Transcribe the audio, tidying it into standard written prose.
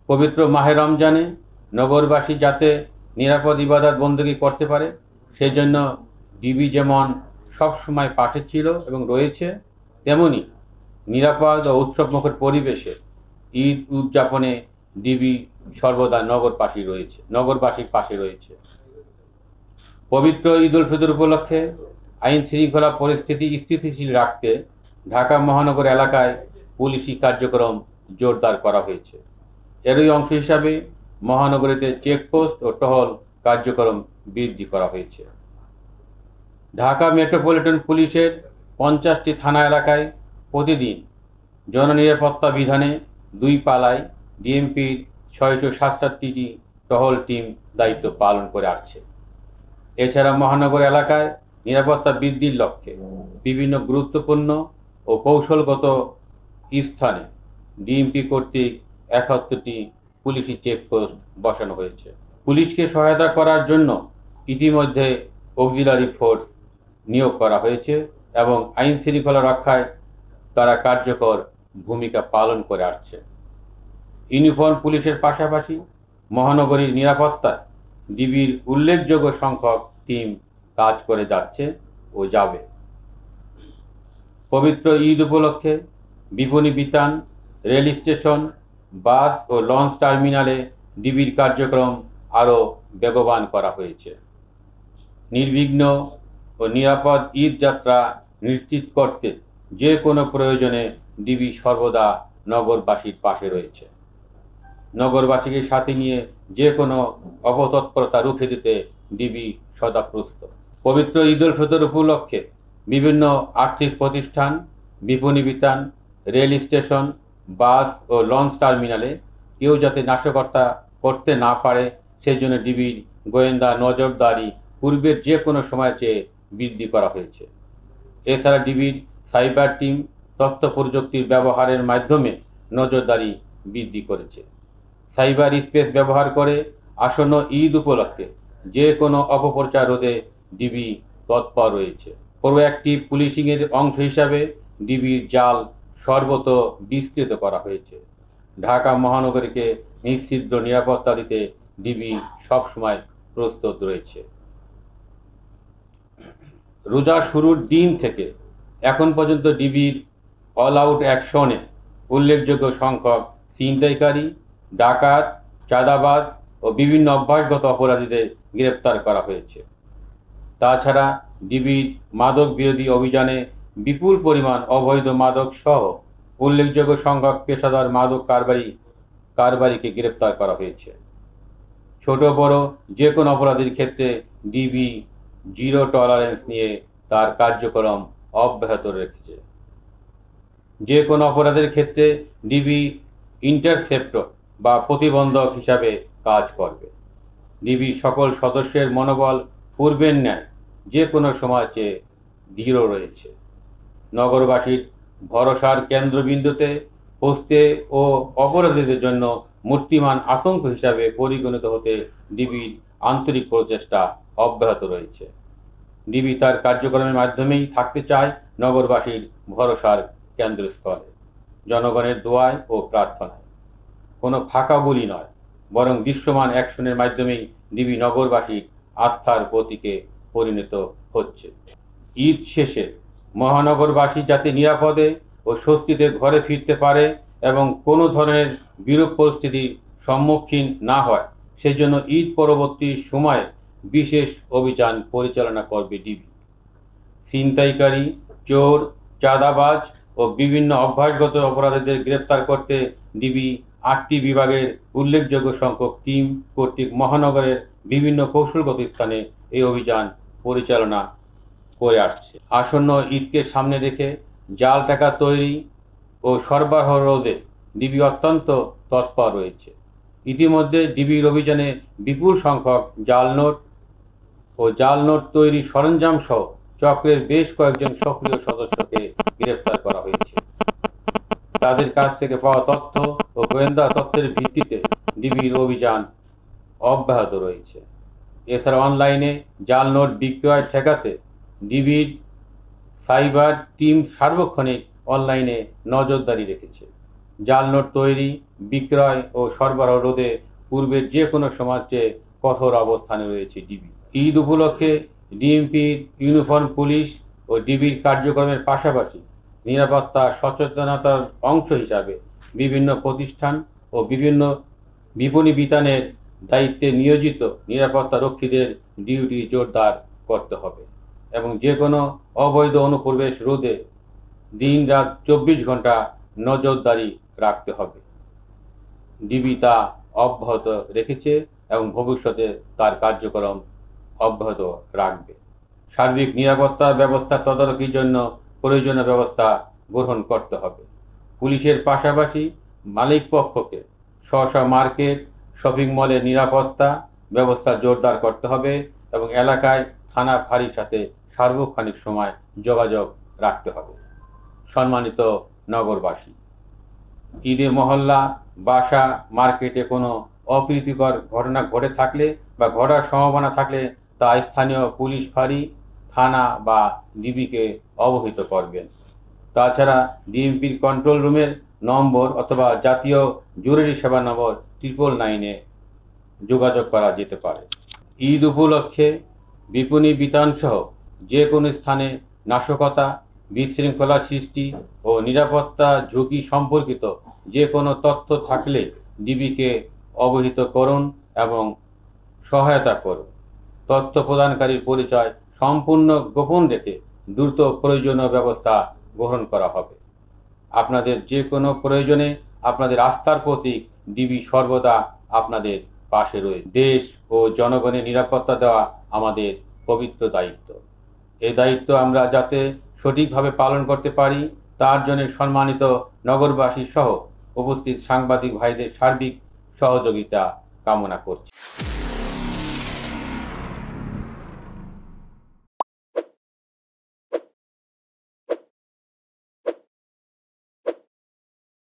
পবিত্র মাহে রমজানে নগরবাসী যাতে নিরাপদ ইবাদত বন্দেগী করতে পারে সেজন্য ডিবি যেমন সবসময় পাশে ছিল এবং রয়েছে, তেমনি নিরাপদ ও উৎসবমুখর পরিবেশে ঈদ উদযাপনে ডিবি সর্বদা নগরবাসীর পাশে রয়েছে। পবিত্র ঈদ উল ফিতর উপলক্ষে আইন শৃঙ্খলা পরিস্থিতি স্থিতিশীল রাখতে ঢাকা মহানগর এলাকায় পুলিশি কার্যক্রম জোরদার করা হয়েছে। এরই অংশ হিসাবে মহানগরীতে চেকপোস্ট ও টহল কার্যক্রম বৃদ্ধি করা হয়েছে। ঢাকা মেট্রোপলিটন পুলিশের 50টি থানা এলাকায় প্রতিদিন জননিরাপত্তা বিধানে 2 পালায় ডিএমপির 667টি টহল টিম দায়িত্ব পালন করে আসছে। এছাড়া মহানগর এলাকায় নিরাপত্তা বৃদ্ধির লক্ষ্যে বিভিন্ন গুরুত্বপূর্ণ ও কৌশলগত স্থানে ডিএমপি কর্তৃক 71টি পুলিশি চেকপোস্ট বসানো হয়েছে। পুলিশকে সহায়তা করার জন্য ইতিমধ্যে অক্সিলারি ফোর্স নিয়োগ করা হয়েছে এবং আইন শৃঙ্খলা রক্ষায় তারা কার্যকর ভূমিকা পালন করে আসছে। ইউনিফর্ম পুলিশের পাশাপাশি মহানগরীর নিরাপত্তায় ডিবির উল্লেখযোগ্য সংখ্যক টিম কাজ করে যাচ্ছে ও যাবে। পবিত্র ঈদ উপলক্ষে বিপণী বিতান, রেল স্টেশন, বাস ও লঞ্চ টার্মিনালে ডিবির কার্যক্রম আরও বেগবান করা হয়েছে। নির্বিঘ্ন ও নিরাপদ ঈদ যাত্রা নিশ্চিত করতে যে কোনো প্রয়োজনে ডিবি সর্বদা নগরবাসীর পাশে রয়েছে। নগরবাসীকে সাথে নিয়ে যে কোনো অপতৎপরতা রুখে দিতে ডিবি সদা প্রস্তুত। পবিত্র ঈদ উল ফিতর উপলক্ষে বিভিন্ন আর্থিক প্রতিষ্ঠান, বিপণী বিতান, রেল স্টেশন, বাস ও লঞ্চ টার্মিনালে কেউ যাতে নাশকতা করতে না পারে সেজন্য ডিবির গোয়েন্দা নজরদারি পূর্বের যে কোনো সময়ের চেয়ে বৃদ্ধি করা হয়েছে। এছাড়া ডিবির সাইবার টিম তথ্য প্রযুক্তির ব্যবহারের মাধ্যমে নজরদারি বৃদ্ধি করেছে। সাইবার স্পেস ব্যবহার করে আসন্ন ঈদ উপলক্ষে যে কোনো অপপ্রচার রোধে ডিবি তৎপর রয়েছে। প্রোঅ্যাক্টিভ পুলিশিংয়ের অংশ হিসাবে ডিবির জাল সর্বত্র বিস্তৃত করা হয়েছে। ঢাকা মহানগরীকে নিশ্চিদ্র নিরাপত্তা দিতে ডিবি সবসময় প্রস্তুত রয়েছে। রোজা শুরুর দিন থেকে এখন পর্যন্ত ডিবির অল আউট অ্যাকশনে উল্লেখযোগ্য সংখ্যক ছিনতাইকারী, ডাকাত, চাঁদাবাজ ও বিভিন্ন অভ্যাসগত অপরাধীদের গ্রেপ্তার করা হয়েছে। তাছাড়া ডিবির মাদক বিরোধী অভিযানে বিপুল পরিমাণ অবৈধ মাদক সহ উল্লেখযোগ্য সংখ্যক পেশাদার মাদক কারবারিকে গ্রেপ্তার করা হয়েছে। ছোট বড় যে কোনো অপরাধীর ক্ষেত্রে ডিবি জিরো টলারেন্স নিয়ে তার কার্যক্রম অব্যাহত রেখেছে। যে কোনো অপরাধের ক্ষেত্রে ডিবি ইন্টারসেপ্টর বা প্রতিবন্ধক হিসাবে কাজ করবে। ডিবির সকল সদস্যের মনোবল পূর্বের ন্যায় যে কোনো সময় চেয়ে দৃঢ় রয়েছে। নগরবাসীর ভরসার কেন্দ্রবিন্দুতে পৌঁছতে ও অপরাধীদের জন্য মূর্তিমান আতঙ্ক হিসাবে পরিগণিত হতে ডিবির আন্তরিক প্রচেষ্টা অব্যাহত রয়েছে। ডিবি তার কার্যক্রমের মাধ্যমেই থাকতে চায় নগরবাসীর ভরসার কেন্দ্রস্থলে, জনগণের দোয়ায় ও প্রার্থনায়। কোনো ফাঁকা গুলি নয়, বরং দৃশ্যমান অ্যাকশনের মাধ্যমেই ডিবি নগরবাসীর আস্থার প্রতীকে পরিণত হচ্ছে। ঈদ শেষে মহানগরবাসী যাতে নিরাপদে ও স্বস্তিতে ঘরে ফিরতে পারে এবং কোনো ধরনের বিরূপ পরিস্থিতির সম্মুখীন না হয় সেজন্য ঈদ পরবর্তী সময়ে বিশেষ অভিযান পরিচালনা করবে ডিবি। ছিনতাইকারী, চোর, চাঁদাবাজ ও বিভিন্ন অভ্যাসগত অপরাধীদের গ্রেপ্তার করতে ডিবি 8টি বিভাগের উল্লেখযোগ্য সংখ্যক টিম কর্তৃক মহানগরের বিভিন্ন কৌশলগত স্থানে এই অভিযান পরিচালনা করে আসছে। আসন্ন ঈদকে সামনে রেখে জাল টাকা তৈরি ও সরবরাহ রোধে ডিবি অত্যন্ত তৎপর রয়েছে। ইতিমধ্যে ডিবির অভিযানে বিপুল সংখ্যক জাল নোট তৈরি সরঞ্জাম সহ চক্রের বেশ কয়েকজন সক্রিয় সদস্যকে গ্রেপ্তার করা হয়েছে। তাদের কাছ থেকে পাওয়া তথ্য ও গোয়েন্দা তথ্যের ভিত্তিতে ডিবির অভিযান অব্যাহত রয়েছে। এছাড়া অনলাইনে জাল নোট বিক্রয় ঠেকাতে ডিবির সাইবার টিম সার্বক্ষণিক অনলাইনে নজরদারি রেখেছে। জাল নোট তৈরি, বিক্রয় ও সরবরাহ রোধে পূর্বের যে কোনো সময়ের চেয়ে কঠোর অবস্থানে রয়েছে ডিবি। ঈদ উপলক্ষে ডিএমপির ইউনিফর্ম পুলিশ ও ডিবির কার্যক্রমের পাশাপাশি নিরাপত্তা সচেতনতার অংশ হিসাবে বিভিন্ন প্রতিষ্ঠান ও বিভিন্ন বিপণী বিতানের দায়িত্বে নিয়োজিত নিরাপত্তা রক্ষীদের ডিউটি জোরদার করতে হবে এবং যে কোনো অবৈধ অনুপ্রবেশ রোধে দিন রাত 24 ঘন্টা নজরদারি রাখতে হবে। ডিবি তা অব্যাহত রেখেছে এবং ভবিষ্যতে তার কার্যক্রম অব্যাহত রাখবে। সার্বিক নিরাপত্তা ব্যবস্থা তদারকির জন্য প্রয়োজনীয় ব্যবস্থা গ্রহণ করতে হবে। পুলিশের পাশাপাশি মালিকপক্ষকে স্ব মার্কেট, শপিং মলের নিরাপত্তা ব্যবস্থা জোরদার করতে হবে এবং এলাকায় থানা ফাঁড়ির সাথে সার্বক্ষণিক সময় যোগাযোগ রাখতে হবে। সম্মানিত নগরবাসী, ঈদে মহল্লা, বাসা, মার্কেটে কোনো অপ্রীতিকর ঘটনা ঘটে থাকলে বা ঘটার সম্ভাবনা থাকলে তা স্থানীয় পুলিশ ফাঁড়ি, থানা বা ডিবিকে অবহিত করবেন। তাছাড়া ডিএমপির কন্ট্রোল রুমের নম্বর অথবা জাতীয় জরুরি সেবা নম্বর 999-এ যোগাযোগ করা যেতে পারে। ঈদ উপলক্ষে বিপণী বিতানসহ যে কোনো স্থানে নাশকতা, বিশৃঙ্খলা সৃষ্টি ও নিরাপত্তা ঝুঁকি সম্পর্কিত যে কোনো তথ্য থাকলে ডিবিকে অবহিত করুন এবং সহায়তা করুন। তথ্য প্রদানকারীর পরিচয় সম্পূর্ণ গোপন রেখে দ্রুত প্রয়োজনীয় ব্যবস্থা গ্রহণ করা হবে। আপনাদের যে কোনো প্রয়োজনে আপনাদের আস্থার প্রতীক ডিবি সর্বদা আপনাদের পাশে রয়েছে। দেশ ও জনগণের নিরাপত্তা দেওয়া আমাদের পবিত্র দায়িত্ব। এই দায়িত্ব আমরা যাতে সঠিকভাবে পালন করতে পারি তার জন্য সম্মানিত নগরবাসী সহ উপস্থিত সাংবাদিক ভাইদের সার্বিক সহযোগিতা কামনা করছি।